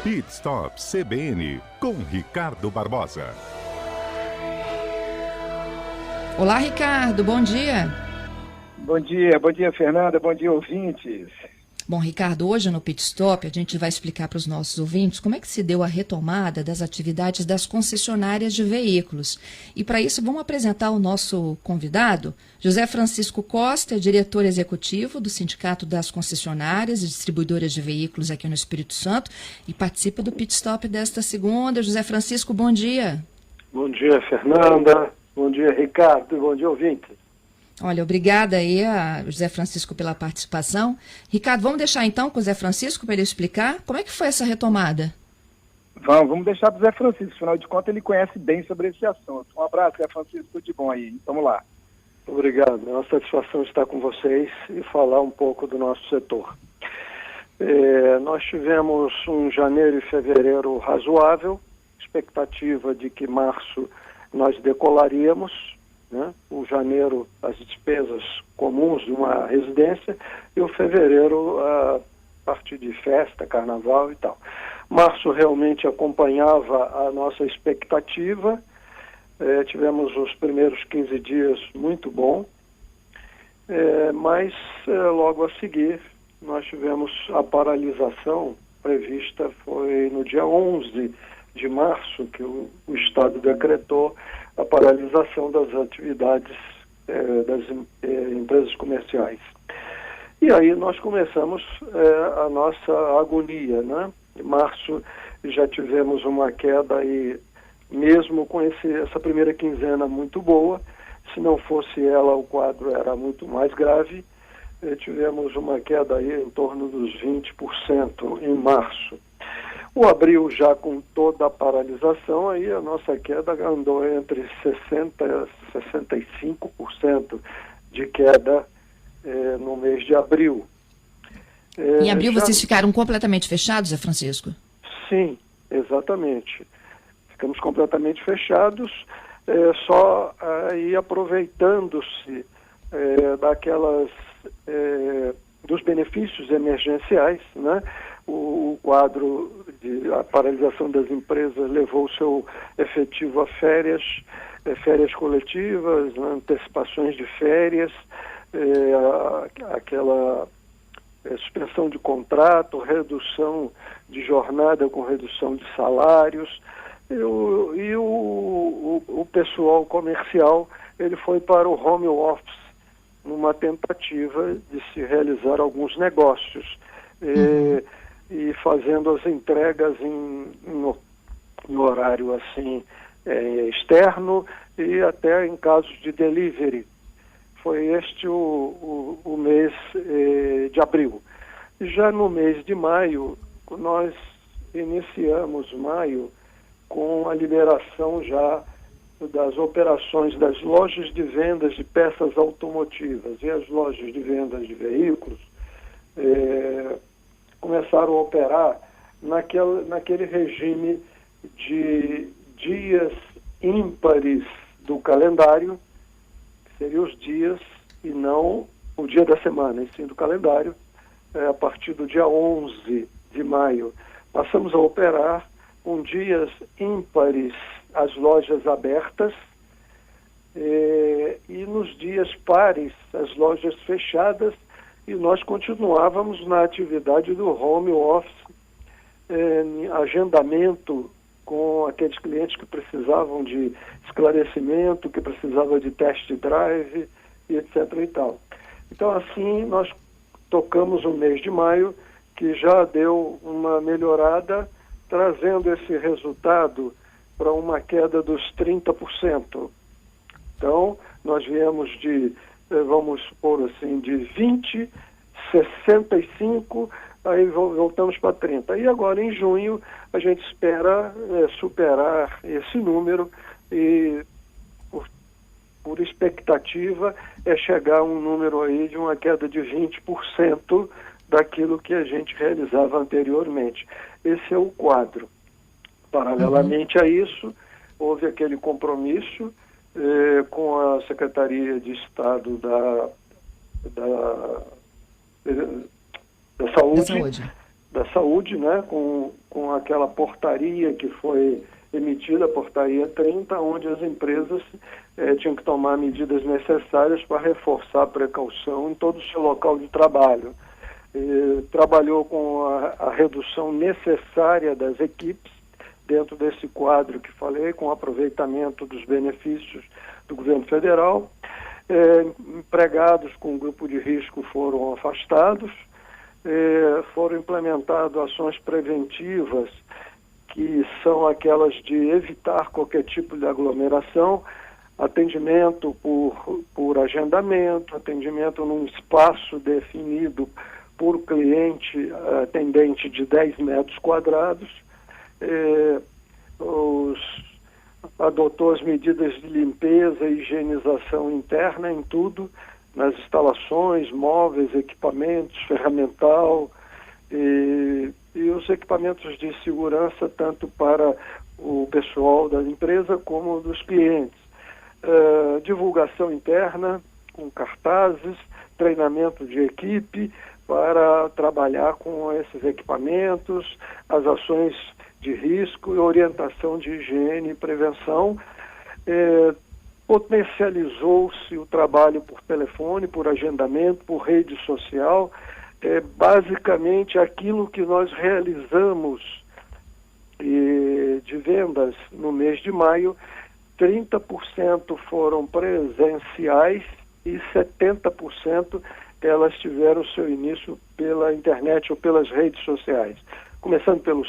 Pit Stop CBN, com Ricardo Barbosa. Olá, Ricardo, bom dia. Bom dia, Fernanda, bom dia, ouvintes. Bom, Ricardo, hoje no Pit Stop a gente vai explicar para os nossos ouvintes como é que se deu a retomada das atividades das concessionárias de veículos. E para isso vamos apresentar o nosso convidado, José Francisco Costa, diretor executivo do Sindicato das Concessionárias e Distribuidoras de Veículos aqui no Espírito Santo e participa do Pit Stop desta segunda. José Francisco, bom dia. Bom dia, Fernanda. Bom dia, Ricardo. Bom dia, ouvintes. Olha, obrigada aí a José Francisco pela participação. Ricardo, vamos deixar então com o José Francisco para ele explicar como é que foi essa retomada? Vamos deixar para o Zé Francisco, afinal de contas ele conhece bem sobre esse assunto. Um abraço, Zé Francisco, tudo de bom aí. Vamos lá. Obrigado, é uma satisfação estar com vocês e falar um pouco do nosso setor. Nós tivemos um janeiro e fevereiro razoável, expectativa de que março nós decolaríamos, né? O janeiro, as despesas comuns de uma residência, e o fevereiro, a partir de festa, carnaval e tal. Março realmente acompanhava a nossa expectativa, tivemos os primeiros 15 dias muito bom, mas logo a seguir nós tivemos a paralisação prevista, foi no dia 11 de março que o Estado decretou a paralisação das atividades das empresas comerciais. E aí nós começamos a nossa agonia, né? Em março já tivemos uma queda aí, mesmo com essa primeira quinzena muito boa, se não fosse ela o quadro era muito mais grave, tivemos uma queda aí em torno dos 20% em março. O abril já com toda a paralisação, aí a nossa queda andou entre 60% e 65% de queda no mês de abril. Em abril vocês ficaram completamente fechados, Zé Francisco? Sim, exatamente. Ficamos completamente fechados, só aí aproveitando-se dos benefícios emergenciais, né? O quadro de a paralisação das empresas levou o seu efetivo a férias coletivas, né, antecipações de férias, aquela suspensão de contrato, redução de jornada com redução de salários, e o pessoal comercial ele foi para o home office numa tentativa de se realizar alguns negócios. E fazendo as entregas em horário assim externo e até em casos de delivery. Foi este o mês de abril. Já no mês de maio, nós iniciamos maio com a liberação já das operações das lojas de vendas de peças automotivas e as lojas de vendas de veículos começaram a operar naquele regime de dias ímpares do calendário, que seriam os dias e não o dia da semana, e sim do calendário, a partir do dia 11 de maio. Passamos a operar com dias ímpares as lojas abertas e nos dias pares as lojas fechadas, e nós continuávamos na atividade do home office, agendamento com aqueles clientes que precisavam de esclarecimento, que precisavam de test drive, e etc. e tal. Então, assim, nós tocamos o mês de maio, que já deu uma melhorada, trazendo esse resultado para uma queda dos 30%. Então, nós viemos de, vamos supor assim, de 20, 65, aí voltamos para 30. E agora, em junho, a gente espera superar esse número e, por expectativa, chegar a um número aí de uma queda de 20% daquilo que a gente realizava anteriormente. Esse é o quadro. Paralelamente a isso, houve aquele compromisso com a Secretaria de Estado da Saúde, da Saúde, né, com aquela portaria que foi emitida, a portaria 30, onde as empresas tinham que tomar medidas necessárias para reforçar a precaução em todo o seu local de trabalho. Trabalhou com a redução necessária das equipes, dentro desse quadro que falei, com aproveitamento dos benefícios do governo federal. Empregados com grupo de risco foram afastados, foram implementadas ações preventivas, que são aquelas de evitar qualquer tipo de aglomeração, atendimento por agendamento, atendimento num espaço definido por cliente atendente de 10 metros quadrados, adotou as medidas de limpeza e higienização interna em tudo, nas instalações, móveis, equipamentos, ferramental e os equipamentos de segurança, tanto para o pessoal da empresa como dos clientes. Divulgação interna, com cartazes, treinamento de equipe para trabalhar com esses equipamentos, as ações de risco e orientação de higiene e prevenção. Potencializou-se o trabalho por telefone, por agendamento, por rede social. Basicamente aquilo que nós realizamos de vendas no mês de maio, 30% foram presenciais e 70% elas tiveram seu início pela internet ou pelas redes sociais. Começando pelo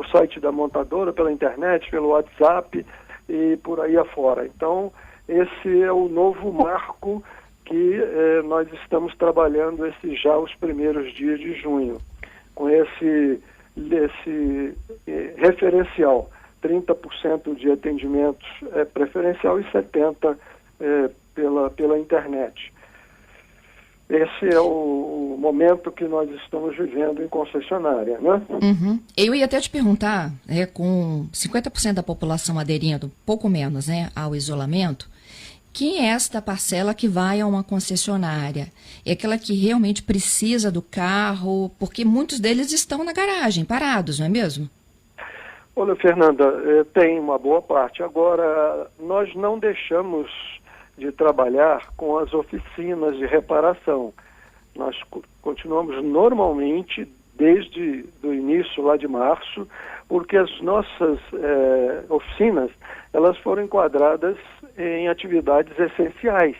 site da montadora, pela internet, pelo WhatsApp e por aí afora. Então, esse é o novo marco que nós estamos trabalhando já os primeiros dias de junho, com esse referencial, 30% de atendimentos preferencial e 70% pela internet. Esse é o momento que nós estamos vivendo em concessionária, né? Uhum. Eu ia até te perguntar, com 50% da população aderindo, pouco menos, ao isolamento, quem é esta parcela que vai a uma concessionária? É aquela que realmente precisa do carro, porque muitos deles estão na garagem, parados, não é mesmo? Olha, Fernanda, tem uma boa parte. Agora, nós não deixamos de trabalhar com as oficinas de reparação. Nós continuamos normalmente desde o início lá de março, porque as nossas oficinas, elas foram enquadradas em atividades essenciais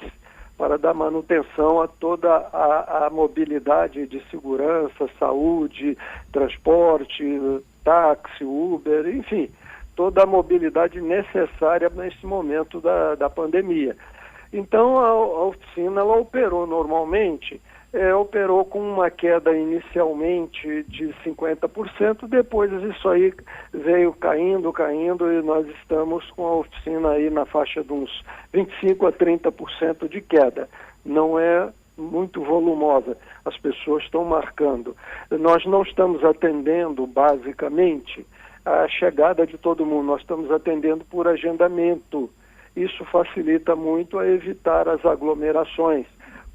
para dar manutenção a toda a mobilidade de segurança, saúde, transporte, táxi, Uber, enfim, toda a mobilidade necessária nesse momento da pandemia. Então, a oficina, ela operou normalmente, operou com uma queda inicialmente de 50%, depois isso aí veio caindo, e nós estamos com a oficina aí na faixa de uns 25% a 30% de queda. Não é muito volumosa, as pessoas estão marcando. Nós não estamos atendendo, basicamente, a chegada de todo mundo, nós estamos atendendo por agendamento. Isso facilita muito a evitar as aglomerações,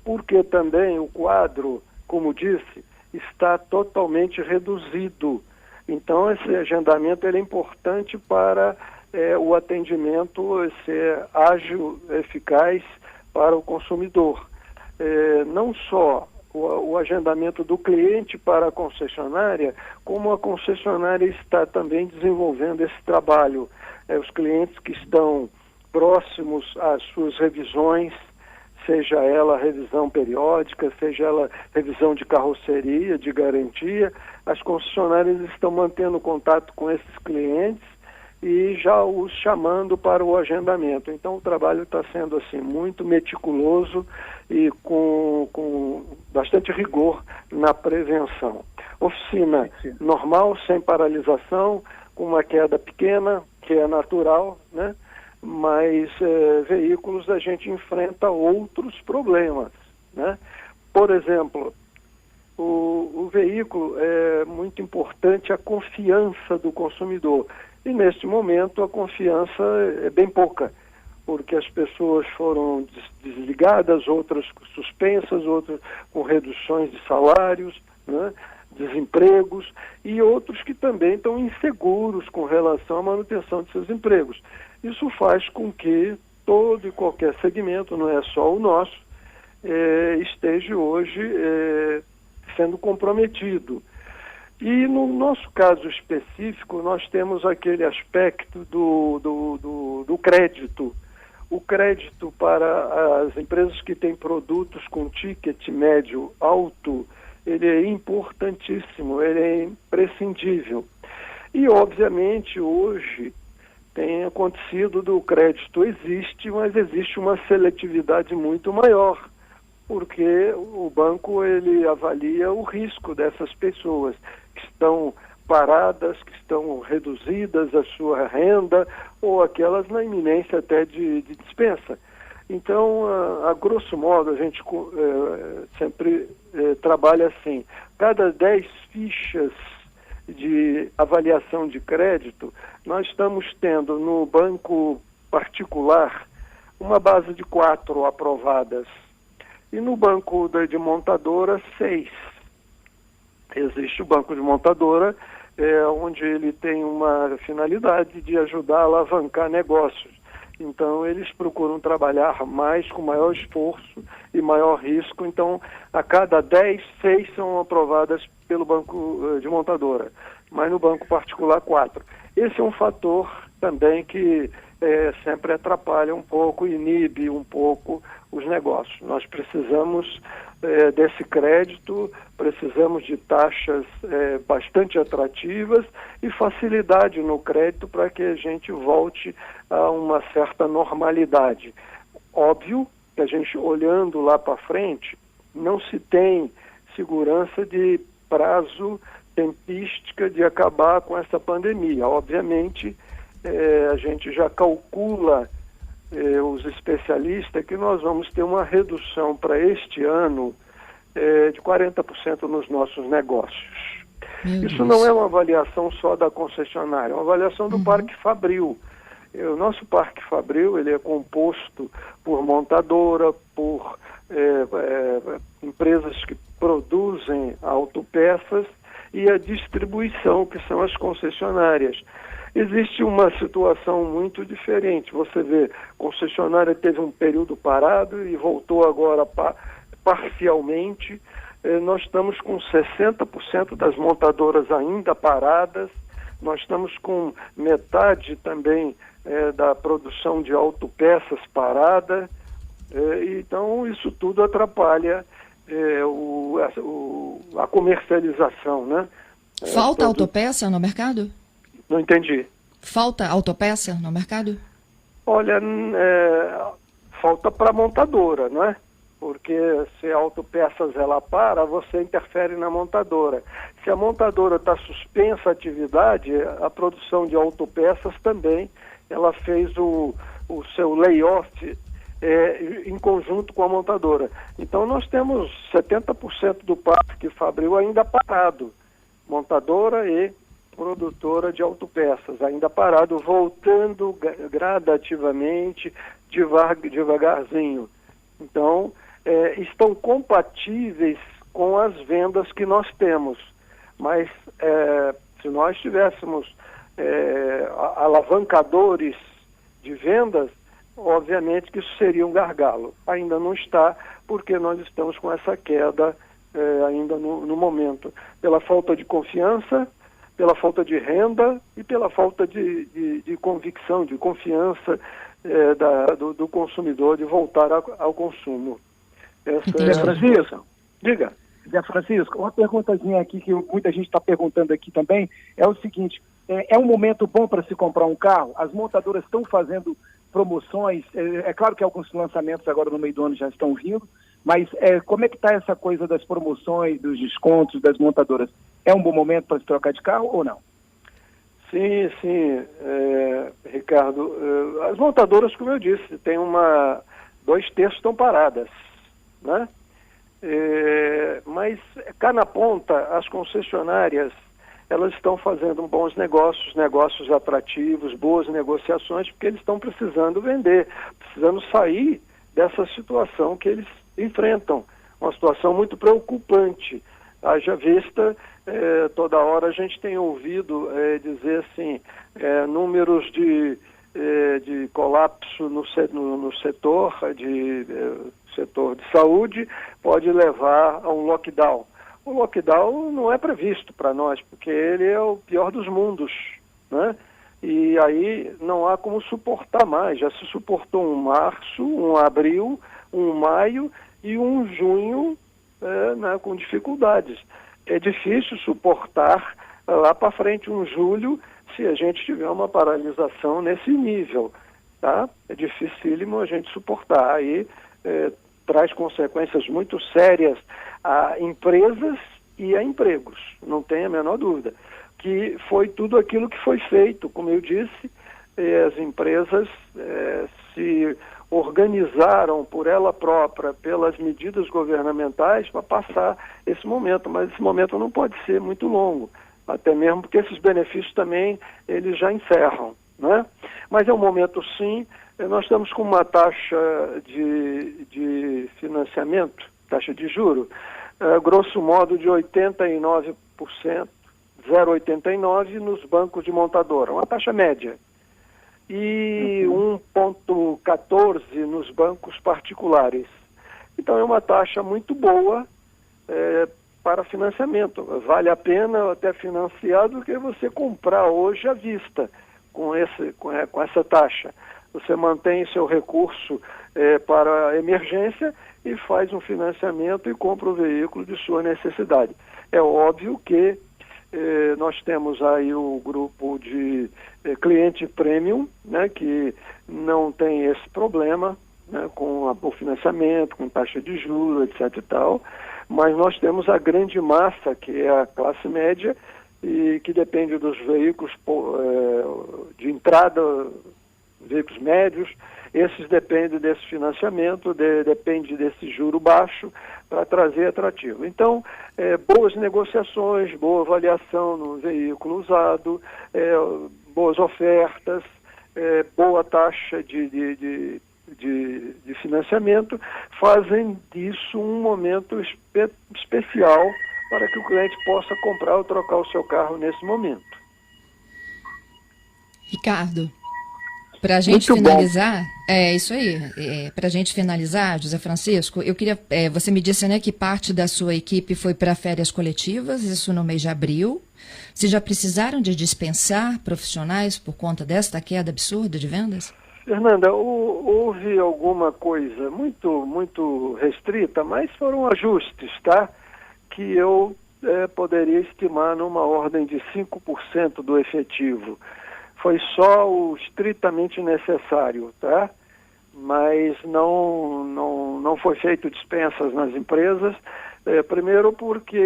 porque também o quadro, como disse, está totalmente reduzido. Então, esse agendamento é importante para o atendimento ser ágil, eficaz para o consumidor. Não só o agendamento do cliente para a concessionária, como a concessionária está também desenvolvendo esse trabalho. Os clientes que estão próximos às suas revisões, seja ela revisão periódica, seja ela revisão de carroceria, de garantia, as concessionárias estão mantendo contato com esses clientes e já os chamando para o agendamento. Então o trabalho está sendo assim muito meticuloso e com bastante rigor na prevenção. Oficina normal, sem paralisação, com uma queda pequena, que é natural, né? Mas veículos a gente enfrenta outros problemas, né? Por exemplo, o veículo é muito importante a confiança do consumidor. E neste momento a confiança é bem pouca, porque as pessoas foram desligadas, outras suspensas, outras com reduções de salários, né? desempregos, e outros que também estão inseguros com relação à manutenção de seus empregos. Isso faz com que todo e qualquer segmento, não é só o nosso, esteja hoje sendo comprometido. E no nosso caso específico, nós temos aquele aspecto do crédito. O crédito para as empresas que têm produtos com ticket médio alto, ele é importantíssimo, ele é imprescindível. E, obviamente, hoje tem acontecido do crédito existe, mas existe uma seletividade muito maior, porque o banco ele avalia o risco dessas pessoas que estão paradas, que estão reduzidas a sua renda, ou aquelas na iminência até de dispensa. Então, a grosso modo, a gente sempre trabalha assim. Cada 10 fichas de avaliação de crédito, nós estamos tendo no banco particular uma base de 4 aprovadas. E no banco de montadora, 6. Existe o banco de montadora, onde ele tem uma finalidade de ajudar a alavancar negócios. Então, eles procuram trabalhar mais, com maior esforço e maior risco. Então, a cada 10, 6 são aprovadas pelo banco de montadora, mas no banco particular, 4. Esse é um fator também que sempre atrapalha um pouco, inibe um pouco os negócios. Nós precisamos desse crédito, precisamos de taxas bastante atrativas e facilidade no crédito para que a gente volte a uma certa normalidade. Óbvio que a gente, olhando lá para frente, não se tem segurança de prazo tempística de acabar com essa pandemia. Obviamente, a gente já calcula, os especialistas, que nós vamos ter uma redução para este ano de 40% nos nossos negócios. Isso não é uma avaliação só da concessionária, é uma avaliação do Parque Fabril. O nosso Parque Fabril ele é composto por montadora, por empresas que produzem autopeças e a distribuição, que são as concessionárias. Existe uma situação muito diferente. Você vê, a concessionária teve um período parado e voltou agora parcialmente. Nós estamos com 60% das montadoras ainda paradas. Nós estamos com metade também da produção de autopeças parada. Então, isso tudo atrapalha a comercialização, né? Falta autopeça no mercado? Não entendi. Falta autopeça no mercado? Olha, falta para a montadora, não é? Porque se a autopeças ela para, você interfere na montadora. Se a montadora está suspensa a atividade, a produção de autopeças também, ela fez o seu layoff em conjunto com a montadora. Então nós temos 70% do parque Fabril ainda parado, montadora e produtora de autopeças, ainda parado, voltando gradativamente, devagarzinho. Então, estão compatíveis com as vendas que nós temos. Mas, se nós tivéssemos alavancadores de vendas, obviamente que isso seria um gargalo. Ainda não está, porque nós estamos com essa queda ainda no momento, pela falta de confiança, pela falta de renda e pela falta de convicção, de confiança do consumidor de voltar ao consumo. Zé Francisco, diga. Zé Francisco, uma perguntazinha aqui que muita gente está perguntando aqui também é o seguinte: é um momento bom para se comprar um carro? As montadoras estão fazendo promoções, é claro que alguns lançamentos agora no meio do ano já estão vindo, mas como é que está essa coisa das promoções, dos descontos das montadoras? É um bom momento para se trocar de carro ou não? Sim, Ricardo. As montadoras, como eu disse, tem 2/3 estão paradas, né? Mas cá na ponta, as concessionárias, elas estão fazendo bons negócios atrativos, boas negociações, porque eles estão precisando vender, precisando sair dessa situação que eles enfrentam, uma situação muito preocupante. Haja vista toda hora a gente tem ouvido dizer assim, números de colapso no setor de saúde pode levar a um lockdown. O lockdown não é previsto para nós, porque ele é o pior dos mundos, né? E aí não há como suportar mais. Já se suportou um março, um abril, um maio e um junho né, com dificuldades. É difícil suportar lá para frente um julho se a gente tiver uma paralisação nesse nível, tá? É dificílimo a gente suportar. Aí traz consequências muito sérias a empresas e a empregos, não tem a menor dúvida. Que foi tudo aquilo que foi feito, como eu disse, as empresas se organizaram por ela própria, pelas medidas governamentais, para passar esse momento, mas esse momento não pode ser muito longo, até mesmo porque esses benefícios também eles já encerram, né? Mas é um momento sim, nós estamos com uma taxa de financiamento, taxa de juro, grosso modo de 89%, 0,89% nos bancos de montadora, uma taxa média, e 1,14% nos bancos particulares. Então é uma taxa muito boa para financiamento. Vale a pena até financiar do que você comprar hoje à vista com essa taxa. Você mantém seu recurso para a emergência e faz um financiamento e compra o veículo de sua necessidade. É óbvio que nós temos aí o grupo de cliente premium, né, que não tem esse problema, né, com o financiamento, com taxa de juros, etc. e tal, mas nós temos a grande massa, que é a classe média, e que depende dos veículos de entrada, veículos médios. Esses dependem desse financiamento, depende desse juro baixo para trazer atrativo. Então, boas negociações, boa avaliação no veículo usado, boas ofertas, boa taxa de financiamento, fazem disso um momento especial para que o cliente possa comprar ou trocar o seu carro nesse momento. Ricardo, para a gente finalizar, isso aí, para a gente finalizar, José Francisco, eu queria, você me disse, né, que parte da sua equipe foi para férias coletivas, isso no mês de abril. Vocês já precisaram de dispensar profissionais por conta desta queda absurda de vendas? Fernanda, houve alguma coisa muito restrita, mas foram ajustes, tá? Que eu poderia estimar numa ordem de 5% do efetivo. Foi só o estritamente necessário, tá? Mas não foi feito dispensas nas empresas, primeiro porque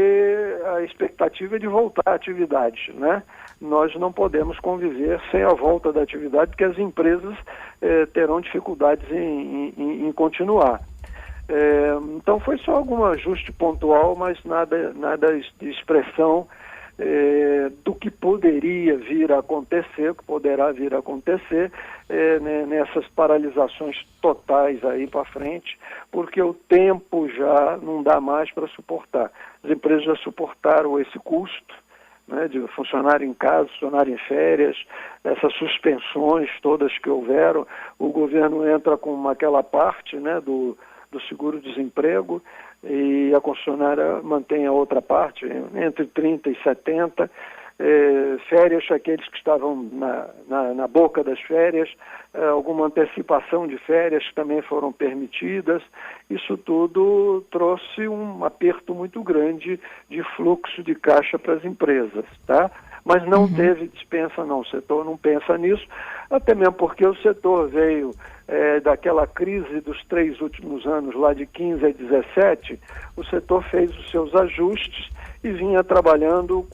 a expectativa é de voltar à atividade, né? Nós não podemos conviver sem a volta da atividade, porque as empresas terão dificuldades em continuar. Então foi só algum ajuste pontual, mas nada de expressão do que poderia vir a acontecer, que poderá vir a acontecer nessas paralisações totais aí para frente, porque o tempo já não dá mais para suportar. As empresas já suportaram esse custo, né, de funcionário em casa, funcionário em férias, essas suspensões todas que houveram. O governo entra com aquela parte, né, do seguro-desemprego, e a concessionária mantém a outra parte, entre 30 e 70, férias, aqueles que estavam na boca das férias, alguma antecipação de férias também foram permitidas. Isso tudo trouxe um aperto muito grande de fluxo de caixa para as empresas, tá? Mas não teve dispensa não, o setor não pensa nisso, até mesmo porque o setor veio daquela crise dos 3 últimos anos, lá de 15 a 17, o setor fez os seus ajustes e vinha trabalhando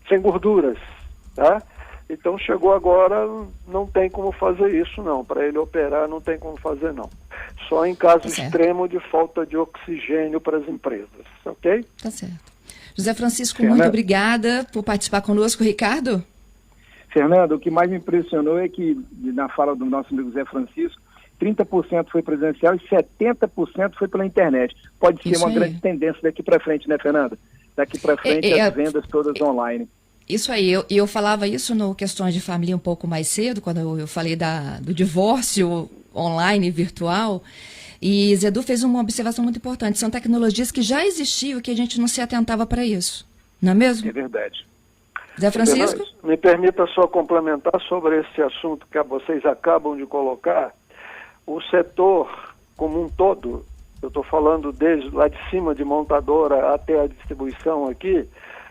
sem gorduras, tá? Então chegou agora, não tem como fazer isso não, para ele operar não tem como fazer não. Só em caso extremo de falta de oxigênio para as empresas, ok? Tá certo. José Francisco, muito obrigada por participar conosco. Ricardo? Fernando, o que mais me impressionou é que, na fala do nosso amigo Zé Francisco, 30% foi presencial e 70% foi pela internet. Pode ser uma grande tendência daqui para frente, né, Fernanda? daqui para frente as vendas todas online. Isso aí, eu falava isso no Questões de Família um pouco mais cedo, quando eu falei do divórcio online e virtual, e Zedu fez uma observação muito importante, são tecnologias que já existiam e que a gente não se atentava para isso, não é mesmo? É verdade. Zé Francisco? Me permita só complementar sobre esse assunto que vocês acabam de colocar. O setor como um todo, eu estou falando desde lá de cima de montadora até a distribuição aqui,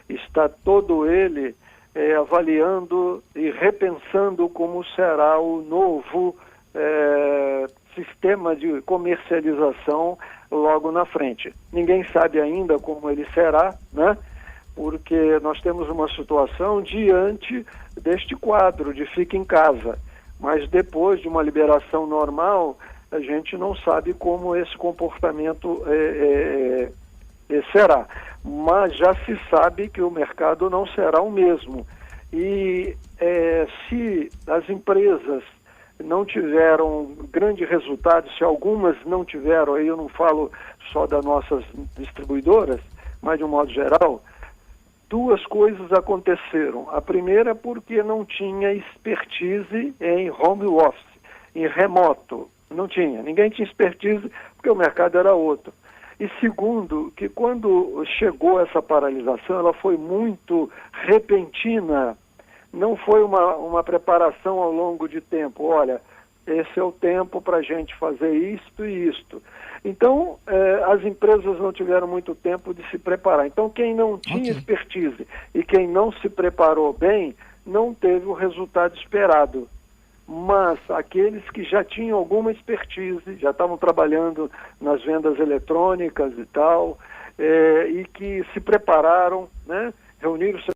está todo ele avaliando e repensando como será o novo sistema de comercialização logo na frente. Ninguém sabe ainda como ele será, né? Porque nós temos uma situação diante deste quadro de fica em casa, mas depois de uma liberação normal, a gente não sabe como esse comportamento será. Mas já se sabe que o mercado não será o mesmo. E se as empresas não tiveram grande resultado, se algumas não tiveram, aí eu não falo só das nossas distribuidoras, mas de um modo geral, duas coisas aconteceram. A primeira é porque não tinha expertise em home office, em remoto. Não tinha. Ninguém tinha expertise porque o mercado era outro. E segundo, que quando chegou essa paralisação, ela foi muito repentina, não foi uma preparação ao longo de tempo. Olha, esse é o tempo para a gente fazer isto e isto. Então, as empresas não tiveram muito tempo de se preparar. Então, quem não tinha expertise e quem não se preparou bem, não teve o resultado esperado. Mas aqueles que já tinham alguma expertise, já estavam trabalhando nas vendas eletrônicas e tal, e que se prepararam, né, reuniram